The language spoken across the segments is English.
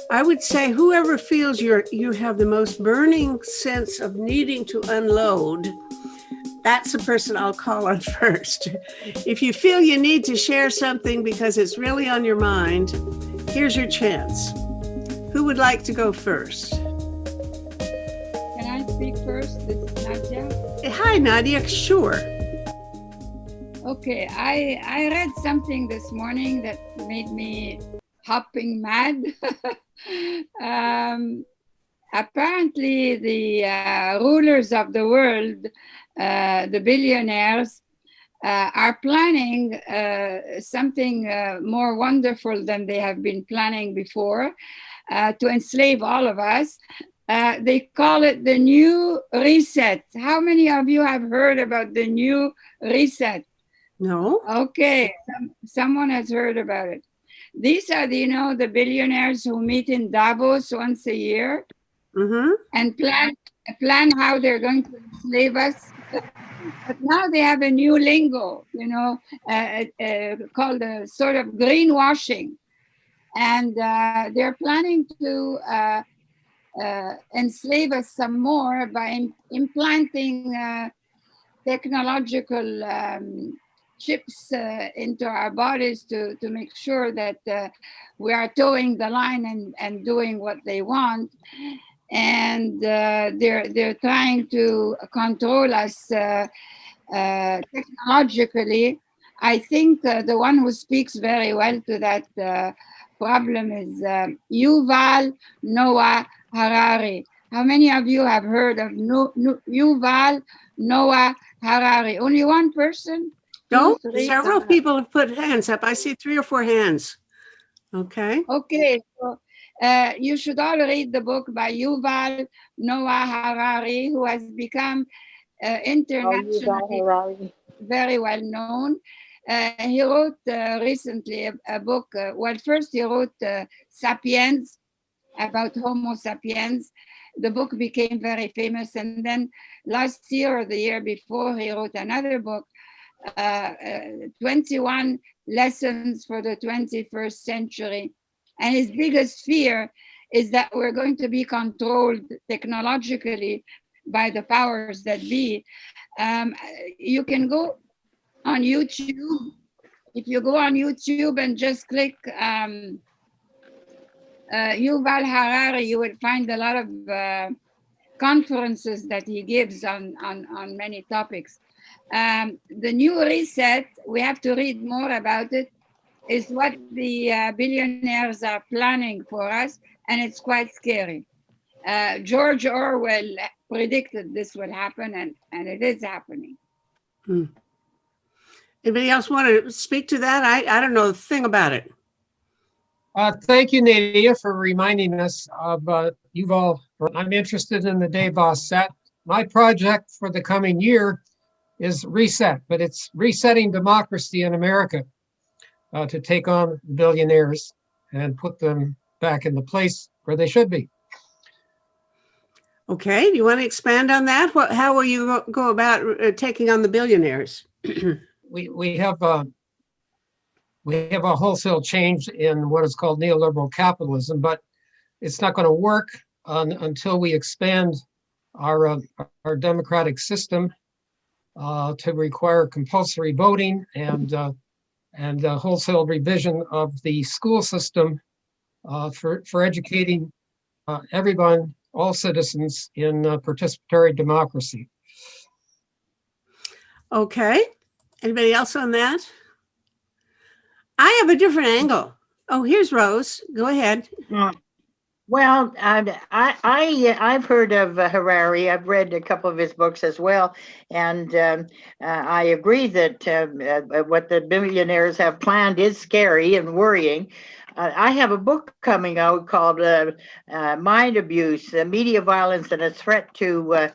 I would say whoever feels you have the most burning sense of needing to unload, that's the person I'll call on first. If you feel you need to share something because it's really on your mind, here's your chance. Who would like to go first? Can I speak first? This is Nadia. Hi, Nadia. Sure. Okay, I read something this morning that made me hopping mad. Apparently, the rulers of the world, the billionaires, are planning something more wonderful than they have been planning before to enslave all of us. They call it the new reset. How many of you have heard about the new reset? No. Okay, someone has heard about it. These are the billionaires who meet in Davos once a year and plan how they're going to enslave us. But now they have a new lingo, called a sort of greenwashing. And they're planning to enslave us some more by implanting technological chips into our bodies to make sure that we are towing the line and doing what they want. And they're trying to control us technologically. I think the one who speaks very well to that problem is Yuval Noah Harari. How many of you have heard of Yuval Noah Harari? Only one person? No, several people have put hands up. I see 3 or 4 hands. Okay. Okay, so you should all read the book by Yuval Noah Harari, who has become internationally very well known. He wrote recently a book. First he wrote Sapiens, about Homo sapiens. The book became very famous, and then last year or the year before, he wrote another book, 21 Lessons for the 21st Century. And his biggest fear is that we're going to be controlled technologically by the powers that be. You can go on YouTube. If you go on YouTube and just click Yuval Harari, you will find a lot of conferences that he gives on many topics. The new reset, we have to read more about it, is what the billionaires are planning for us, and it's quite scary. George Orwell predicted this would happen, and it is happening. Anybody else want to speak to that? I don't know a thing about it. Thank you, Nadia, for reminding us of Yuval. I'm interested in the Davos set. My project for the coming year is reset, but it's resetting democracy in America to take on the billionaires and put them back in the place where they should be. Okay, do you want to expand on that? How will you go about taking on the billionaires? We have a wholesale change in what is called neoliberal capitalism, but it's not going to work until we expand our democratic system to require compulsory voting and wholesale revision of the school system for educating everyone, all citizens, in participatory democracy. Okay. Anybody else on that? I have a different angle. Oh, here's Rose. Go ahead. Well, I've heard of Harari. I've read a couple of his books as well, and I agree that what the billionaires have planned is scary and worrying. I have a book coming out called Mind Abuse, Media Violence and a Threat to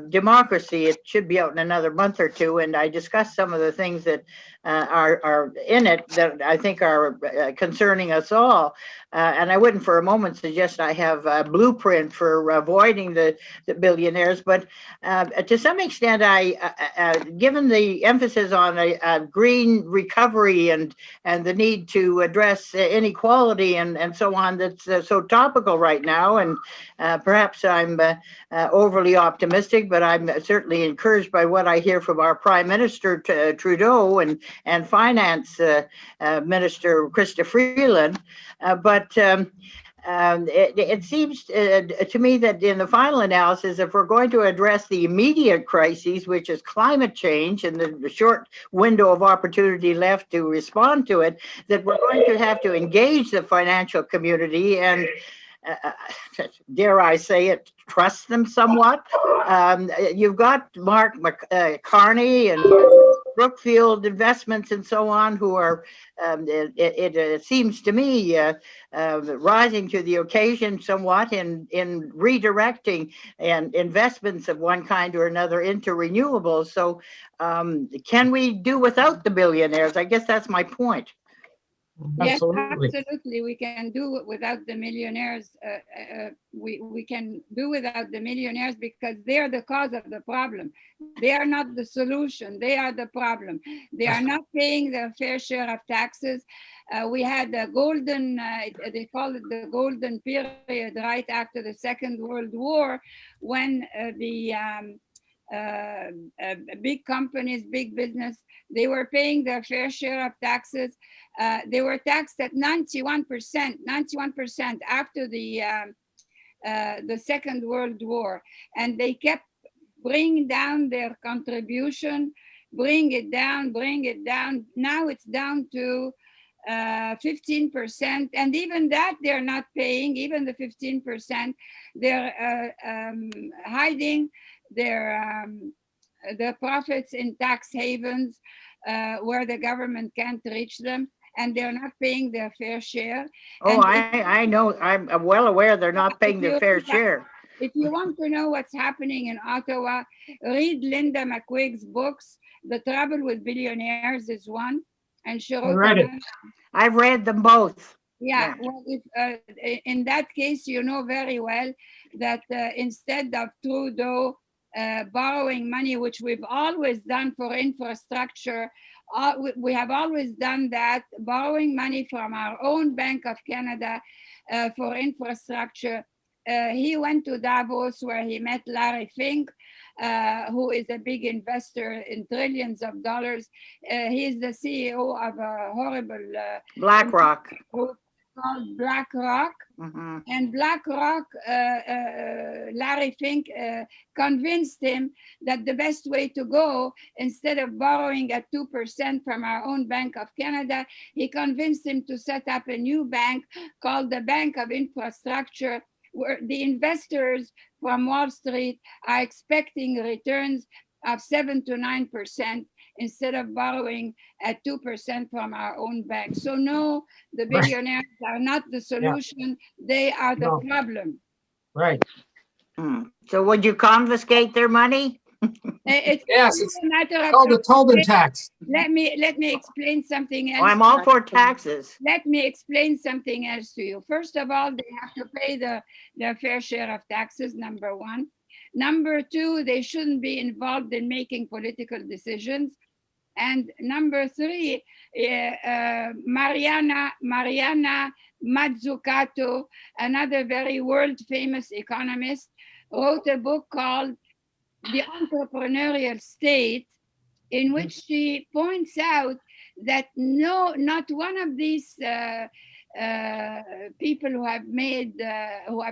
Democracy. It should be out in another month or two, and I discuss some of the things that are in it that I think are concerning us all. And I wouldn't for a moment suggest I have a blueprint for avoiding the billionaires, but to some extent, given the emphasis on a green recovery and the need to address inequality and so on, that's so topical right now, and perhaps I'm overly optimistic, but I'm certainly encouraged by what I hear from our Prime Minister Trudeau and Finance Minister Krista Freeland. It seems to me that in the final analysis, if we're going to address the immediate crises, which is climate change and the short window of opportunity left to respond to it, that we're going to have to engage the financial community and dare I say it, trust them somewhat. You've got Mark Carney and Brookfield Investments and so on, who are, it seems to me, rising to the occasion somewhat in redirecting and investments of one kind or another into renewables. So can we do without the billionaires? I guess that's my point. Yes, Absolutely. absolutely. We can do it without the millionaires. We can do without the millionaires because they are the cause of the problem. They are not the solution. They are the problem. They are not paying their fair share of taxes. We had the golden, they call it the golden period right after the Second World War, when big companies, big business, they were paying their fair share of taxes. They were taxed at 91% after the Second World War, and they kept bringing down their contribution, bring it down. Now it's down to 15%, and even that they're not paying. Even the 15%, they're hiding their profits in tax havens where the government can't reach them, and they're not paying their fair share. Oh, And I know. I'm well aware they're not paying their fair share. if you want to know what's happening in Ottawa, read Linda McQuaig's books. The Trouble with Billionaires is one, and she wrote read it. I've read them both. Yeah, well, in that case, you know very well that instead of Trudeau borrowing money, which we've always done for infrastructure, we have always done that, borrowing money from our own Bank of Canada for infrastructure. He went to Davos where he met Larry Fink, who is a big investor in trillions of dollars. He's the CEO of a horrible BlackRock group called BlackRock. Mm-hmm. And BlackRock, Larry Fink convinced him that the best way to go, instead of borrowing at 2% from our own Bank of Canada, he convinced him to set up a new bank called the Bank of Infrastructure, where the investors from Wall Street are expecting returns of 7 to 9% instead of borrowing at 2% from our own bank. So no, the billionaires are not the solution. They are the problem. Right. So would you confiscate their money? It's It's a matter of called the Tobin tax. Let me explain something else. I'm all for taxes. Let me explain something else to you. First of all, they have to pay their fair share of taxes, number one. Number two, they shouldn't be involved in making political decisions. And number three, Mariana Mazzucato, another very world famous economist, wrote a book called The Entrepreneurial State, in which she points out that not one of these people who have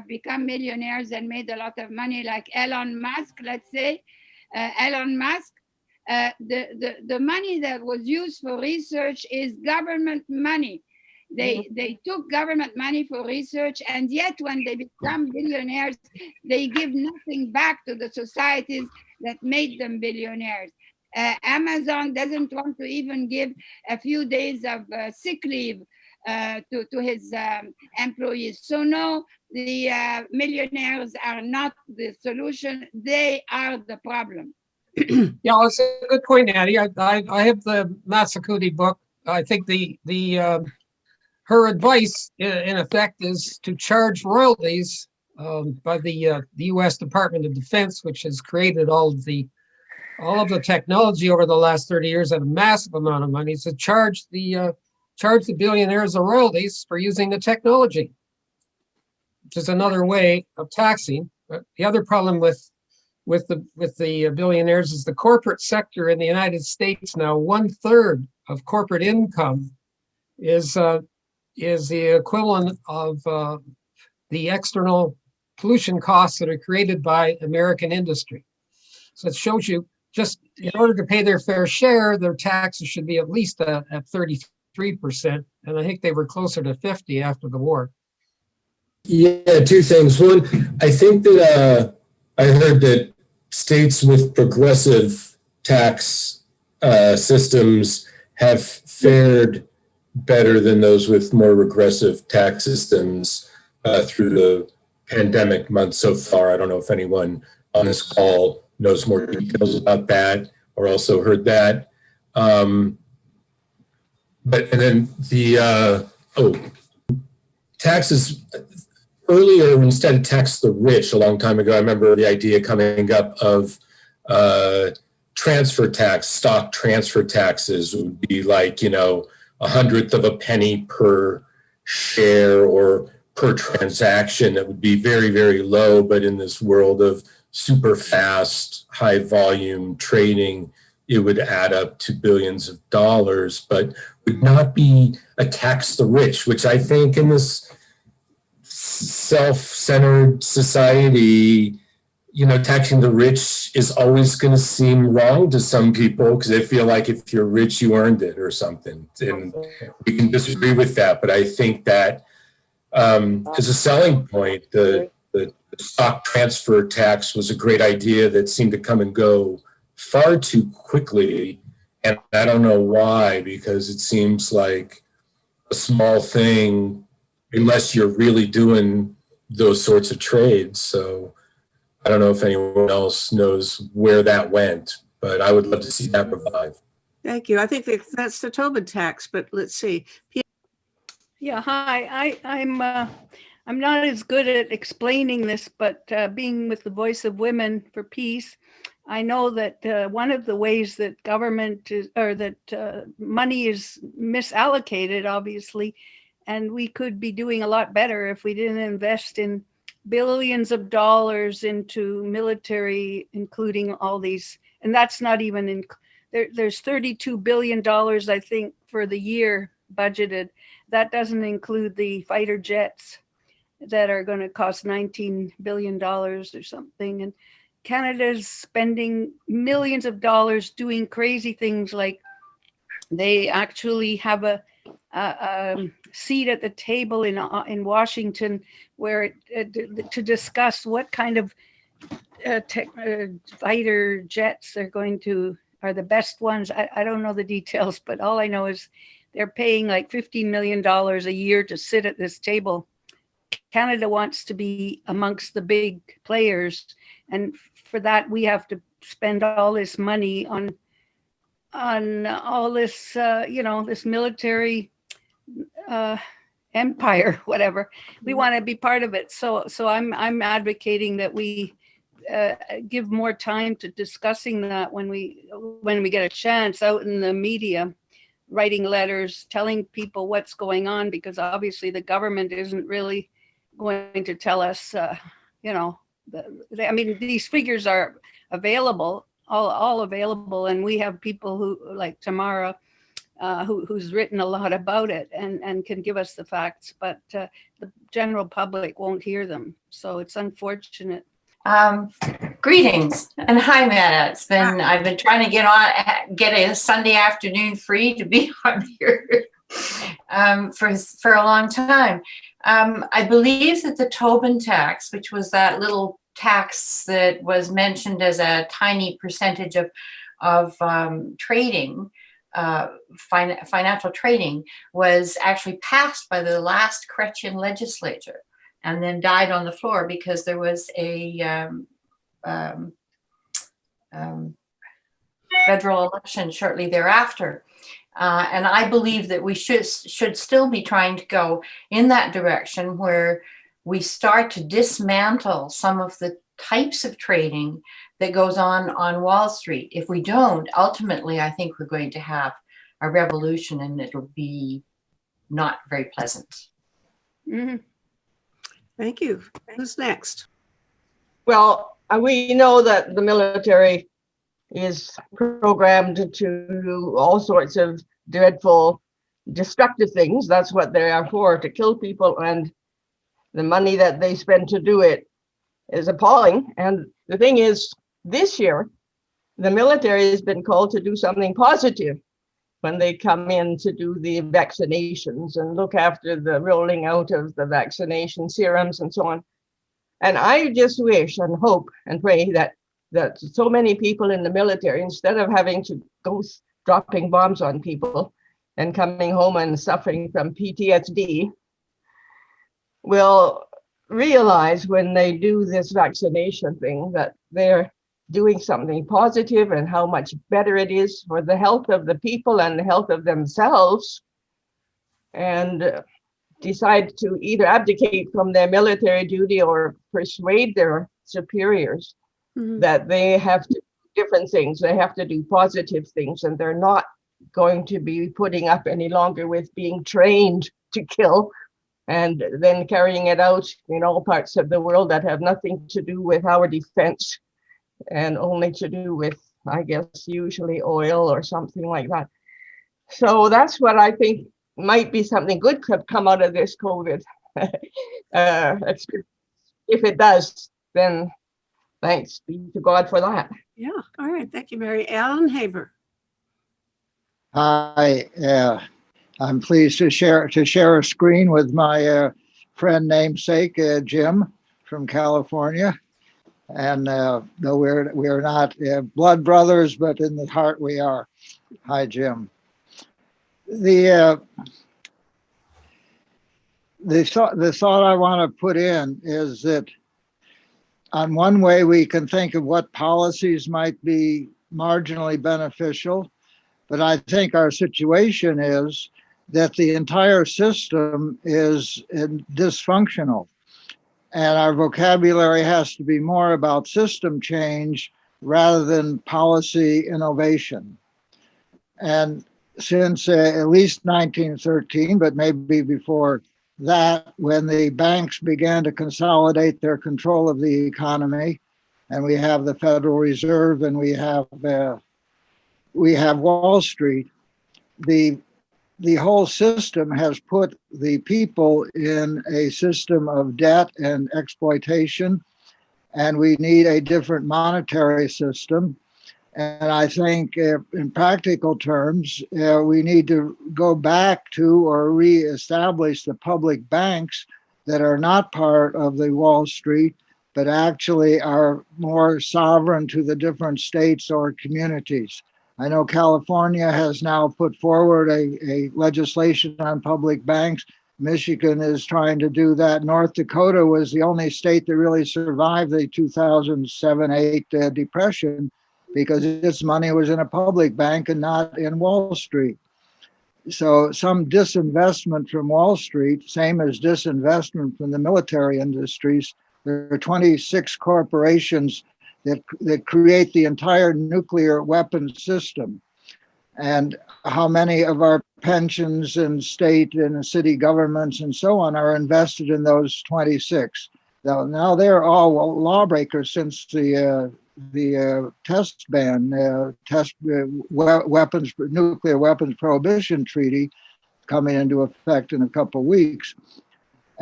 become millionaires and made a lot of money, like Elon Musk, let's say, Elon Musk, the money that was used for research is government money. They took government money for research, and yet when they become billionaires, they give nothing back to the societies that made them billionaires. Amazon doesn't want to even give a few days of sick leave to his employees. So no, the millionaires are not the solution. They are the problem. Yeah, well, it's a good point, Natty. I have the Matsukuti book. I think her advice, in effect, is to charge royalties by the U.S. Department of Defense, which has created all of the technology over the last 30 years at a massive amount of money. So charge the billionaires the royalties for using the technology, which is another way of taxing. But the other problem with the billionaires is the corporate sector in the United States now. 1/3 of corporate income is the equivalent of the external pollution costs that are created by American industry. So it shows you, just in order to pay their fair share, their taxes should be at least at 33%. And I think they were closer to 50 after the war. Yeah, two things. One, I think that I heard that states with progressive tax systems have fared better than those with more regressive tax systems through the pandemic months so far. I don't know if anyone on this call knows more details about that or also heard that. And then taxes. Earlier, we instead of tax the rich a long time ago, I remember the idea coming up of transfer tax, stock transfer taxes would be like, 1/100th of a penny per share or per transaction. That would be very, very low, but in this world of super fast, high volume trading, it would add up to billions of dollars, but would not be a tax the rich, which I think in this self-centered society, taxing the rich is always going to seem wrong to some people because they feel like if you're rich, you earned it or something. And we can disagree with that, but I think that as a selling point, the stock transfer tax was a great idea that seemed to come and go far too quickly. And I don't know why, because it seems like a small thing unless you're really doing those sorts of trades. So I don't know if anyone else knows where that went, but I would love to see that revived. Thank you. I think that's the Tobin tax, but let's see. Yeah, hi. I'm not as good at explaining this, but being with the Voice of Women for Peace, I know that one of the ways that government is, or that money is misallocated, obviously, and we could be doing a lot better if we didn't invest in billions of dollars into military, including all these, and that's not even in, there's $32 billion, I think, for the year budgeted. That doesn't include the fighter jets that are going to cost $19 billion or something. And Canada's spending millions of dollars doing crazy things, like they actually have a seat at the table in Washington where to discuss what kind of fighter jets are the best ones. I don't know the details, but all I know is they're paying like $15 million a year to sit at this table. Canada wants to be amongst the big players, and for that we have to spend all this money on all this, this military empire, whatever. We want to be part of it. So I'm advocating that we give more time to discussing that when we get a chance out in the media, writing letters, telling people what's going on, because obviously the government isn't really going to tell us, these figures are available, all available. And we have people who, like Tamara, who's written a lot about it and can give us the facts, but the general public won't hear them. So it's unfortunate. Greetings and hi, Matt. I've been trying to get a Sunday afternoon free to be on here for a long time. I believe that the Tobin tax, which was that little tax that was mentioned as a tiny percentage of trading, financial trading, was actually passed by the last Chrétien legislature and then died on the floor because there was a federal election shortly thereafter. And I believe that we should still be trying to go in that direction where we start to dismantle some of the types of trading that goes on Wall Street. If we don't, ultimately, I think we're going to have a revolution, and it'll be not very pleasant. Mm-hmm. Thank you. Who's next? Well, we know that the military is programmed to do all sorts of dreadful, destructive things. That's what they are for, to kill people, and the money that they spend to do it is appalling. And the thing is, this year, the military has been called to do something positive when they come in to do the vaccinations and look after the rolling out of the vaccination serums and so on. And I just wish and hope and pray that so many people in the military, instead of having to go dropping bombs on people and coming home and suffering from PTSD, will realize when they do this vaccination thing that they're doing something positive and how much better it is for the health of the people and the health of themselves, and decide to either abdicate from their military duty or persuade their superiors that they have to do different things. They have to do positive things, and they're not going to be putting up any longer with being trained to kill and then carrying it out in all parts of the world that have nothing to do with our defense and only to do with, I guess, usually oil or something like that. So that's what I think might be something good could come out of this COVID. If it does, then thanks be to God for that. Yeah. All right. Thank you, Mary. Alan Haber. Hi. I'm pleased to share a screen with my friend namesake Jim from California. And no, we're not blood brothers, but in the heart we are. Hi, Jim. The thought I want to put in is that on one way we can think of what policies might be marginally beneficial, but I think our situation is that the entire system is dysfunctional. And our vocabulary has to be more about system change rather than policy innovation. And since at least 1913, but maybe before that, when the banks began to consolidate their control of the economy, and we have the Federal Reserve and we have Wall Street, the whole system has put the people in a system of debt and exploitation, and we need a different monetary system. And I think in practical terms, we need to go back to or reestablish the public banks that are not part of the Wall Street, but actually are more sovereign to the different states or communities. I know California has now put forward a legislation on public banks. Michigan is trying to do that. North Dakota was the only state that really survived the 2007-8 depression because its money was in a public bank and not in Wall Street. So some disinvestment from Wall Street, same as disinvestment from the military industries. There are 26 corporations that create the entire nuclear weapons system. And how many of our pensions and state and city governments and so on are invested in those 26? Now they're all lawbreakers since the test ban, nuclear weapons prohibition treaty coming into effect in a couple of weeks.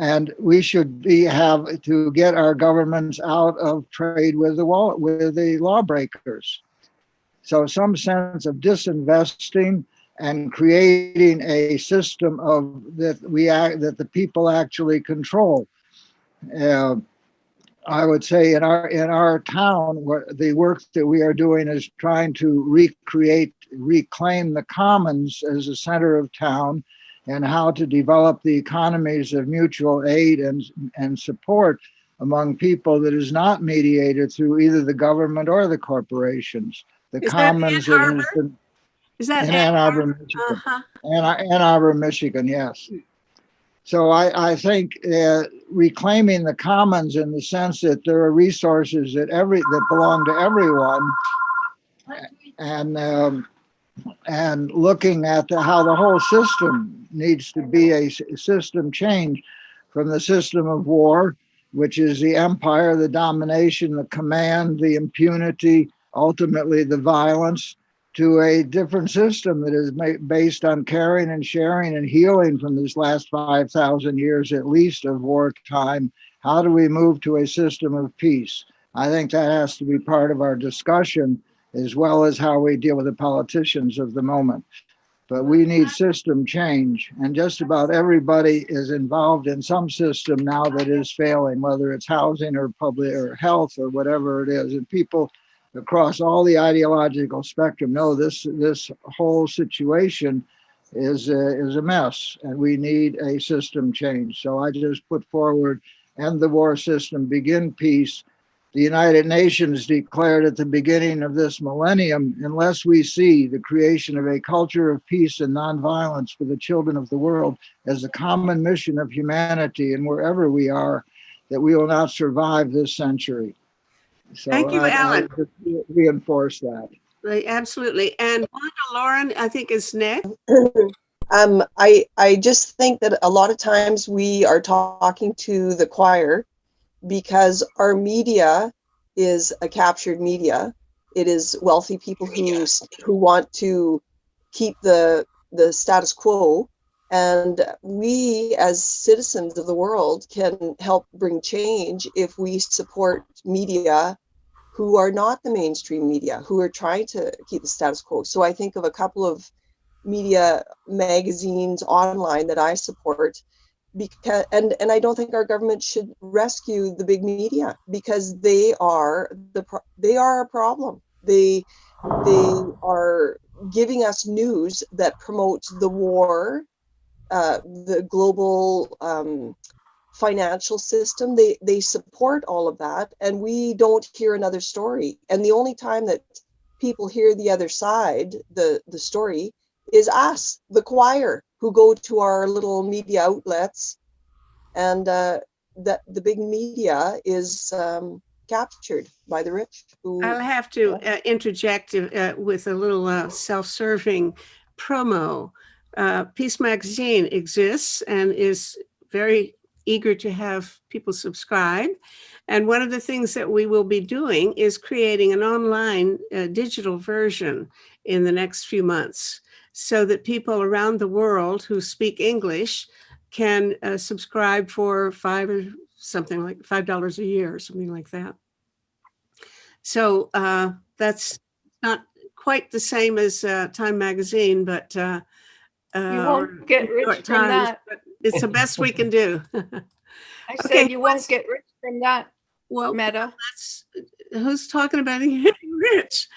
And we should have to get our governments out of trade with the lawbreakers. So some sense of disinvesting and creating a system of that the people actually control. I would say in our town, the work that we are doing is trying to reclaim the commons as a center of town, and how to develop the economies of mutual aid and support among people that is not mediated through either the government or the corporations. the Is that commons Ann that has Arbor? been Is that in Ann Ann Arbor, Arbor? Michigan. Uh-huh. Ann Arbor, Michigan, yes. So I think reclaiming the commons in the sense that there are resources that belong to everyone, and looking at how the whole system needs to be a system change from the system of war, which is the empire, the domination, the command, the impunity, ultimately the violence, to a different system that is based on caring and sharing and healing from these last 5,000 years at least of wartime. How do we move to a system of peace? I think that has to be part of our discussion, as well as how we deal with the politicians of the moment. But we need system change, and just about everybody is involved in some system now that is failing, whether it's housing or public or health or whatever it is. And people across all the ideological spectrum know this whole situation is a mess, and we need a system change. So I just put forward, end the war system, begin peace. The United Nations declared at the beginning of this millennium, unless we see the creation of a culture of peace and nonviolence for the children of the world as the common mission of humanity, and wherever we are, that we will not survive this century. So Thank you, I Alan. just reinforce that. Absolutely. And Wanda Lauren, I think, is next. I just think that a lot of times we are talking to the choir, because our media is a captured media. It is wealthy people who want to keep the status quo, and we as citizens of the world can help bring change if we support media who are not the mainstream media, who are trying to keep the status quo. So I think of a couple of media magazines online that I support, because and I don't think our government should rescue the big media, because they are a problem. They are giving us news that promotes the war, the global financial system. They support all of that, and we don't hear another story. And the only time that people hear the other side, the story, is us, the choir, who go to our little media outlets, and that the big media is captured by the rich. I'll have to interject with a little self-serving promo. Peace Magazine exists and is very eager to have people subscribe. And one of the things that we will be doing is creating an online digital version in the next few months, so that people around the world who speak English can subscribe for $5 a year or something like that. So that's not quite the same as Time Magazine, but You won't get rich from that. But it's the best we can do. I said you won't get rich from that, Well, Meta. who's talking about getting rich?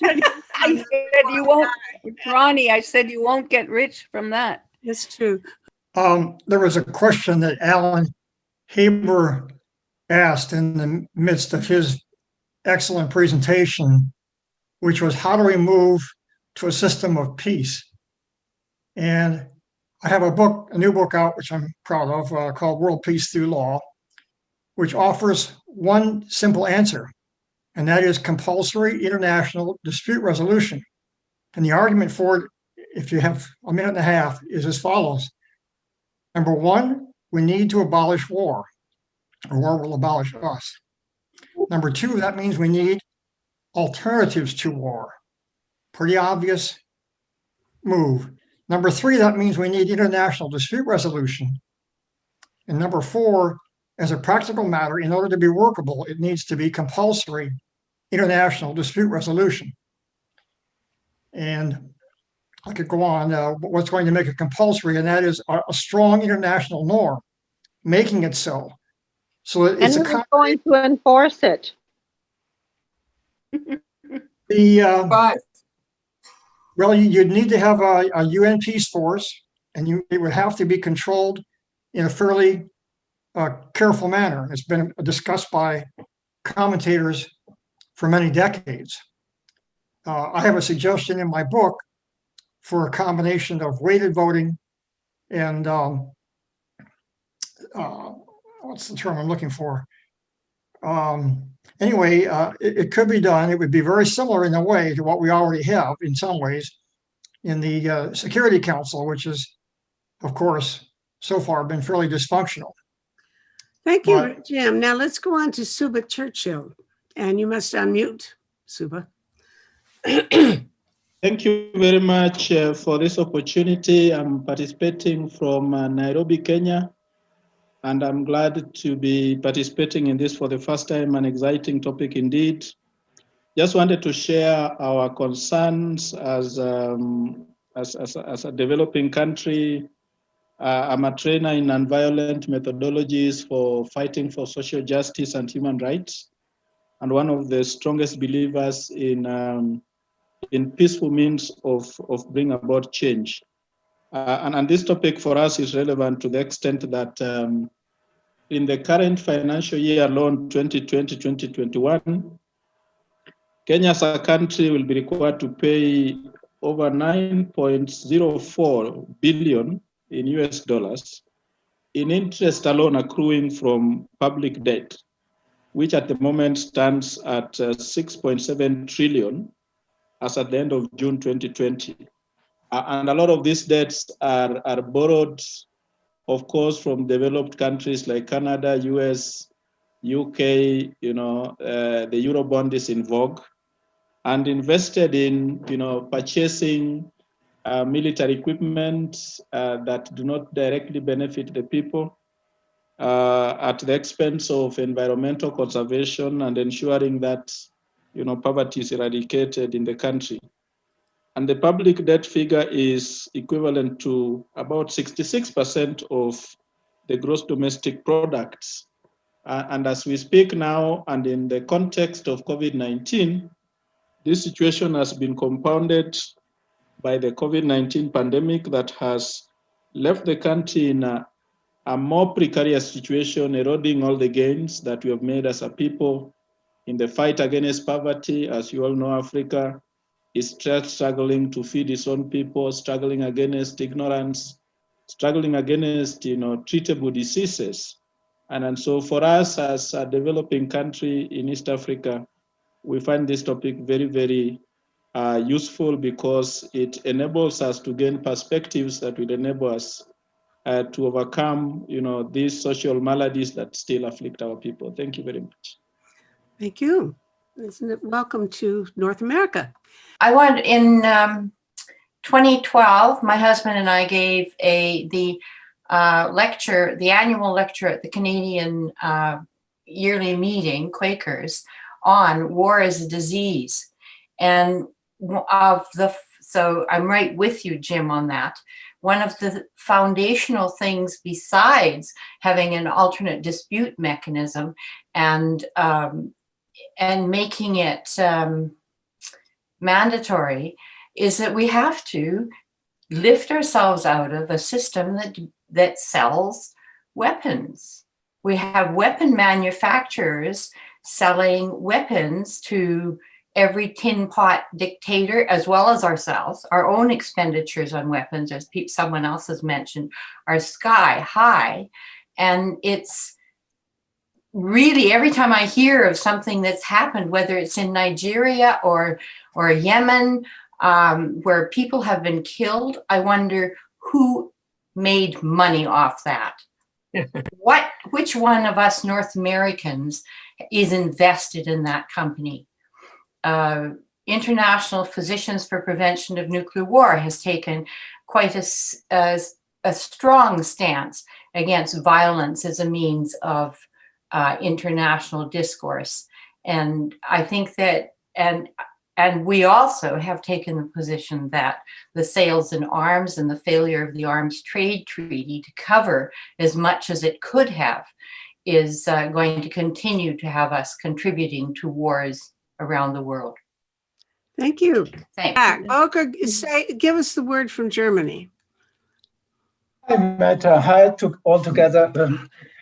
I said you won't, Ronnie, I said you won't get rich from that. That's true. There was a question that Alan Haber asked in the midst of his excellent presentation, which was, how do we move to a system of peace? And I have a new book out, which I'm proud of, called World Peace Through Law, which offers one simple answer, and that is compulsory international dispute resolution. And the argument for it, if you have a minute and a half, is as follows. Number one, we need to abolish war, or war will abolish us. Number two, that means we need alternatives to war. Pretty obvious move. Number three, that means we need international dispute resolution. And number four, as a practical matter, in order to be workable, it needs to be compulsory international dispute resolution. And I could go on, what's going to make it compulsory, and that is a strong international norm, making it so. So it's and who's going to enforce it? Well, you'd need to have a UN peace force, and it would have to be controlled in a fairly careful manner. It's been discussed by commentators for many decades. I have a suggestion in my book for a combination of weighted voting and what's the term I'm looking for? Anyway, it could be done. It would be very similar in a way to what we already have in some ways in the Security Council, which is, of course, so far been fairly dysfunctional. Thank you, But- Jim. Now let's go on to Suba Churchill, and you must unmute, Suba. Thank you very much for this opportunity. I'm participating from Nairobi, Kenya, and I'm glad to be participating in this for the first time, an exciting topic indeed. Just wanted to share our concerns as a developing country. I'm a trainer in nonviolent methodologies for fighting for social justice and human rights, and one of the strongest believers in peaceful means of bringing about change. And this topic for us is relevant to the extent that in the current financial year alone, 2020-2021, Kenya as a country will be required to pay over 9.04 billion in US dollars in interest alone accruing from public debt, which at the moment stands at 6.7 trillion as at the end of June 2020. And a lot of these debts are borrowed, of course, from developed countries like Canada, US, UK, the Eurobond is in vogue, and invested in, purchasing military equipment that do not directly benefit the people at the expense of environmental conservation and ensuring that, poverty is eradicated in the country. And the public debt figure is equivalent to about 66% of the gross domestic products. And as we speak now, and in the context of COVID-19, this situation has been compounded by the COVID-19 pandemic that has left the country in a more precarious situation, eroding all the gains that we have made as a people in the fight against poverty. As you all know, Africa is struggling to feed its own people, struggling against ignorance, struggling against treatable diseases. And so for us as a developing country in East Africa, we find this topic very, very useful because it enables us to gain perspectives that will enable us to overcome these social maladies that still afflict our people. Thank you very much. Thank you. Welcome to North America. I want in 2012, my husband and I gave the lecture, the annual lecture at the Canadian yearly meeting, Quakers, on war as a disease. And so I'm right with you, Jim, on that. One of the foundational things besides having an alternate dispute mechanism and making it mandatory is that we have to lift ourselves out of a system that sells weapons. We have weapon manufacturers selling weapons to every tin pot dictator, as well as ourselves. Our own expenditures on weapons, as someone else has mentioned, are sky high. And it's really, every time I hear of something that's happened, whether it's in Nigeria or Yemen, where people have been killed, I wonder who made money off that. Which one of us North Americans is invested in that company? International Physicians for Prevention of Nuclear War has taken quite a strong stance against violence as a means of international discourse. And I think that, and we also have taken the position that the sales in arms and the failure of the Arms Trade Treaty to cover as much as it could have is going to continue to have us contributing to wars around the world. Thank you. Thanks. Volker, give us the word from Germany. Hi, Meta. Hi to all together.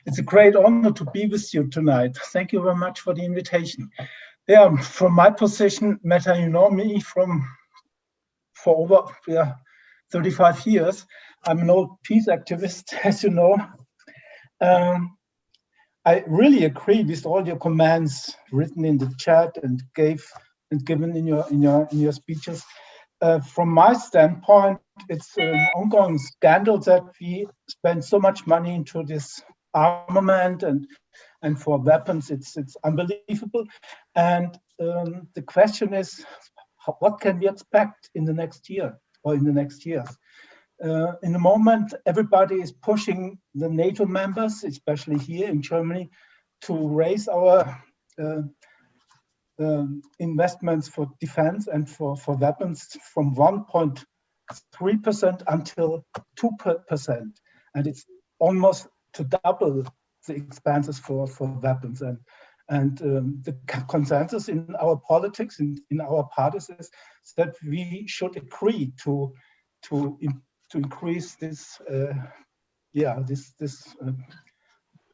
It's a great honor to be with you tonight. Thank you very much for the invitation. Yeah, from my position, Meta, you know me for over 35 years. I'm an old peace activist, as you know. I really agree with all your comments written in the chat and given in your speeches. From my standpoint, it's an ongoing scandal that we spend so much money into this armament and for weapons. It's unbelievable. And the question is, what can we expect in the next year or in the next years? In the moment, everybody is pushing the NATO members, especially here in Germany, to raise our investments for defense and for weapons from 1.3% until 2%. And it's almost to double the expenses for weapons. And the consensus in our politics, in our parties, is that we should agree to increase this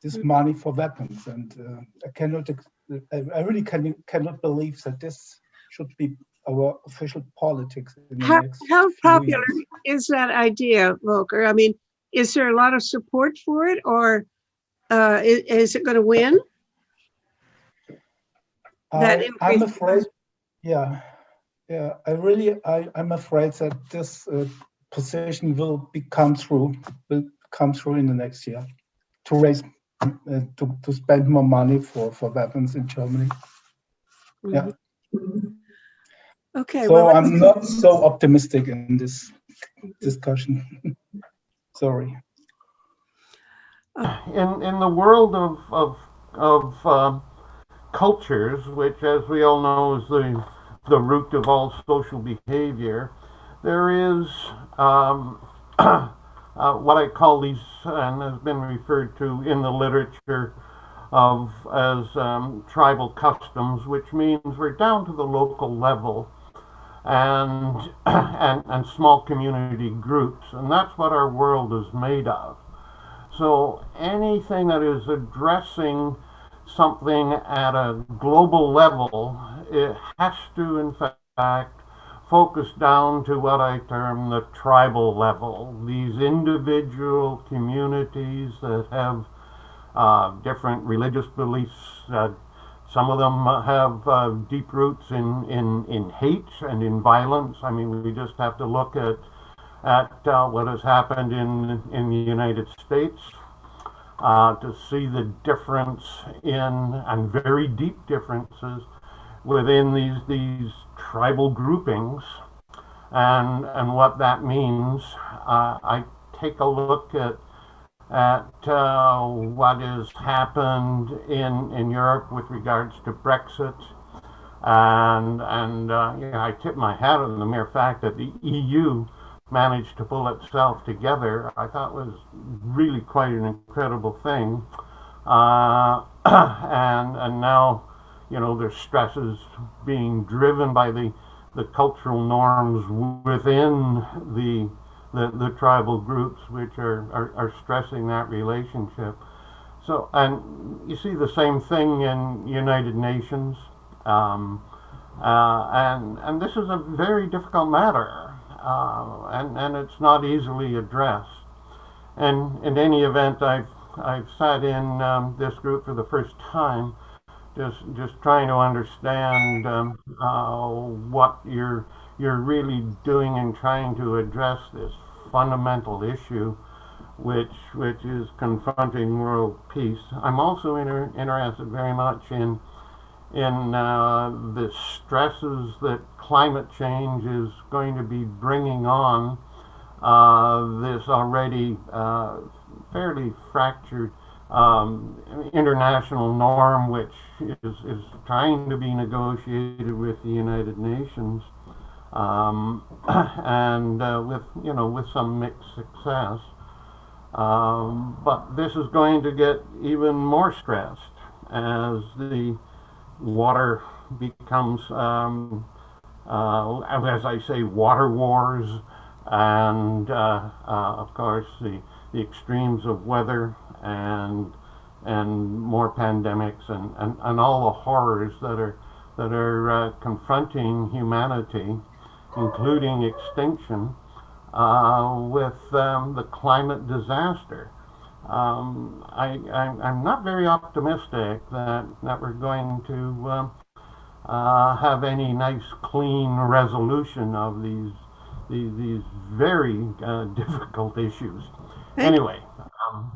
this money for weapons. And I really cannot believe that this should be our official politics in the next How few popular years. is that idea, Volker? I mean, is there a lot of support for it, or is it going to win? I'm afraid, I'm afraid that this position will come through in the next year to raise to spend more money for weapons in Germany. Mm-hmm. Yeah. Okay. So well, I'm not so optimistic in this discussion. Sorry. In the world of cultures, which, as we all know, is the root of all social behavior, there is what I call these, and has been referred to in the literature as tribal customs, which means we're down to the local level and small community groups, and that's what our world is made of. So anything that is addressing something at a global level, it has to, in fact, focus down to what I term the tribal level. These individual communities that have different religious beliefs. Some of them have deep roots in hate and in violence. I mean, we just have to look at what has happened in the United States to see the difference and very deep differences within these tribal groupings and what that means. I take a look at what has happened in Europe with regards to Brexit, and I tip my hat on the mere fact that the EU managed to pull itself together. I thought was really quite an incredible thing, and now, you know, there's stresses being driven by the cultural norms within the tribal groups, which are stressing that relationship. So, and you see the same thing in United Nations, and this is a very difficult matter, and it's not easily addressed. And in any event, I've sat in this group for the first time, just trying to understand what you're really doing in trying to address this fundamental issue, which is confronting world peace. I'm also interested very much in the stresses that climate change is going to be bringing on this already fairly fractured international norm, which is trying to be negotiated with the United Nations, and with some mixed success. But this is going to get even more stressed as the water becomes, as I say, water wars, and of course the extremes of weather and more pandemics and all the horrors that that are confronting humanity, including extinction, with the climate disaster. I'm not very optimistic that we're going to have any nice, clean resolution of these very difficult issues. Anyway,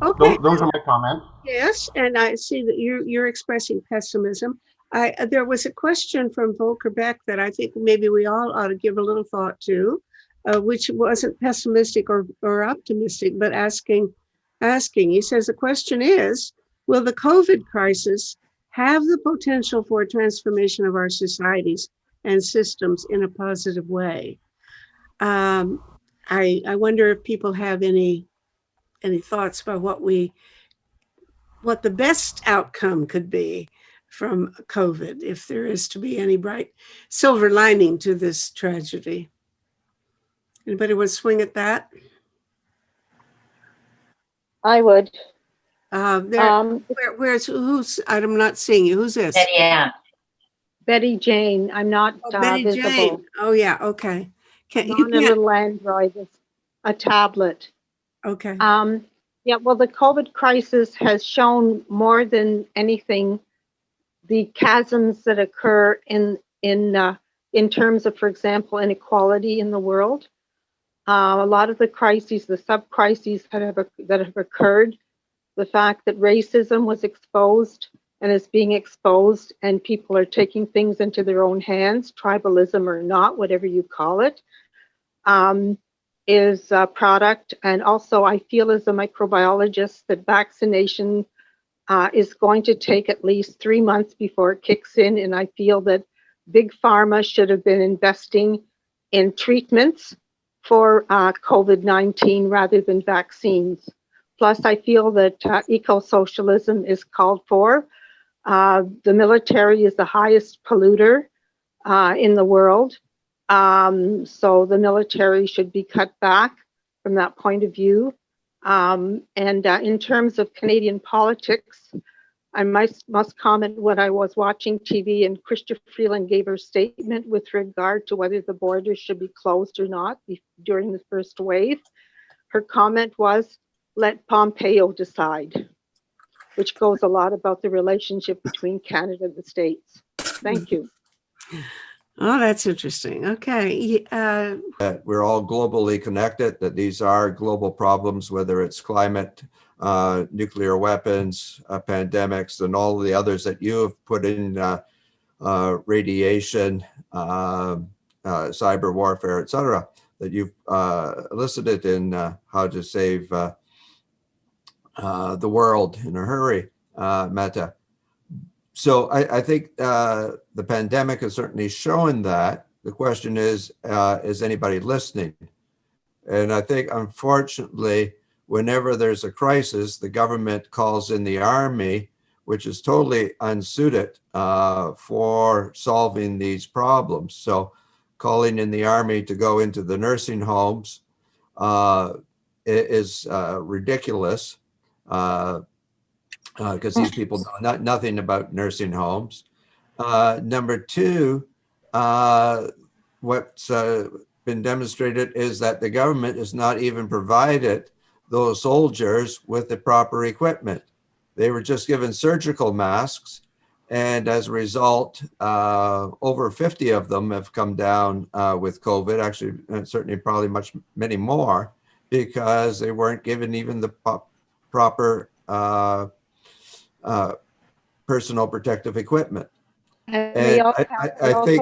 Okay. those are my comments. Yes, and I see that you're expressing pessimism. There was a question from Volker Beck that I think maybe we all ought to give a little thought to, which wasn't pessimistic or optimistic, but asking. He says the question is, will the COVID crisis have the potential for a transformation of our societies and systems in a positive way? I wonder if people have any thoughts about what the best outcome could be from COVID, if there is to be any bright silver lining to this tragedy. Anybody want to swing at that? I would. Who's? I'm not seeing you. Who's this? Betty Ann. Betty Jane. I'm not Betty visible. Jane. Oh yeah. Okay. I'm on a little Android. It's a tablet. Okay. Yeah. Well, the COVID crisis has shown more than anything the chasms that occur in terms of, for example, inequality in the world. A lot of the crises, the sub-crises that have occurred, the fact that racism was exposed and is being exposed, and people are taking things into their own hands, tribalism or not, whatever you call it, is a product. And also, I feel as a microbiologist that vaccination is going to take at least 3 months before it kicks in. And I feel that big pharma should have been investing in treatments for COVID-19 rather than vaccines. Plus, I feel that eco-socialism is called for. The military is the highest polluter in the world. So the military should be cut back from that point of view. And in terms of Canadian politics, I must comment when I was watching TV and Chrystia Freeland gave her statement with regard to whether the borders should be closed or not during the first wave. Her comment was, let Pompeo decide, which goes a lot about the relationship between Canada and the States. Thank you. Oh, that's interesting. Okay. That we're all globally connected, that these are global problems, whether it's climate, nuclear weapons, pandemics, and all the others that you have put in, radiation, cyber warfare, et cetera, that you've elicited in how to save the world in a hurry, Meta. So I think the pandemic has certainly shown that. The question is anybody listening? And I think, unfortunately, whenever there's a crisis, the government calls in the army, which is totally unsuited for solving these problems. So calling in the army to go into the nursing homes is ridiculous. Because these people know nothing about nursing homes. Number two, what's been demonstrated is that the government has not even provided those soldiers with the proper equipment. They were just given surgical masks, and as a result, over 50 of them have come down with COVID. Actually, certainly probably many more, because they weren't given even the proper personal protective equipment. And they also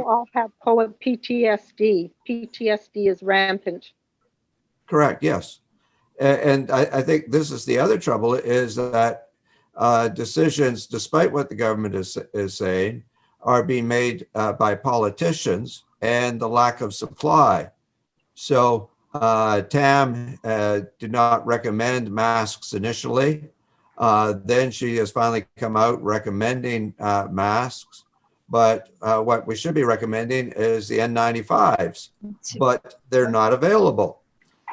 all have PTSD. PTSD is rampant. Correct, yes. And I think this is the other trouble, is that decisions, despite what the government is saying, are being made by politicians and the lack of supply. So Tam did not recommend masks initially. Then she has finally come out recommending masks, but what we should be recommending is the N95s, but they're not available,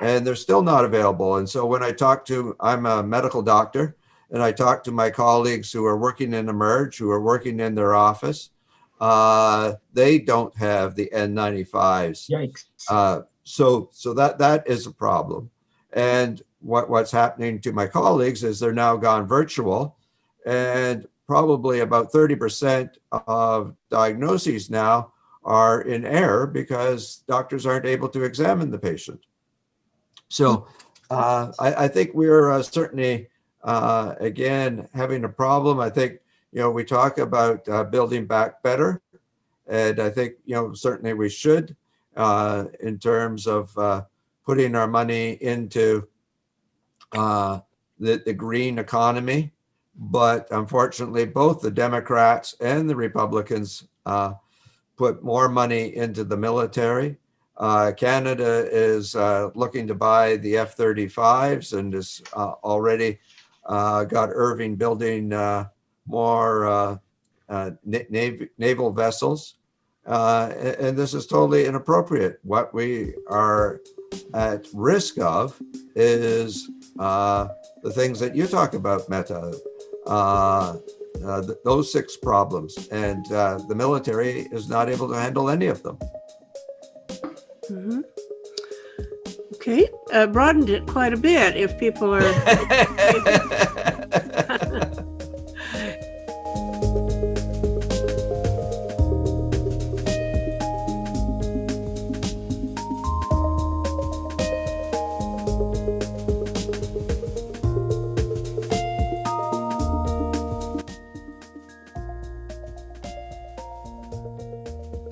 and they're still not available. And so when I'm a medical doctor, and I talk to my colleagues who are working in Emerge, who are working in their office, they don't have the N95s. Yikes. So that is a problem. And what's happening to my colleagues is they're now gone virtual, and probably about 30% of diagnoses now are in error because doctors aren't able to examine the patient. So I think we're certainly, again, having a problem. I think, we talk about building back better. And I think, certainly we should in terms of putting our money into the green economy. But unfortunately, both the Democrats and the Republicans put more money into the military. Canada is looking to buy the F-35s and has already got Irving building more naval vessels. And this is totally inappropriate. What we are at risk of is the things that you talk about, Meta, those 6 problems, and the military is not able to handle any of them. Mm-hmm. Okay, broadened it quite a bit if people are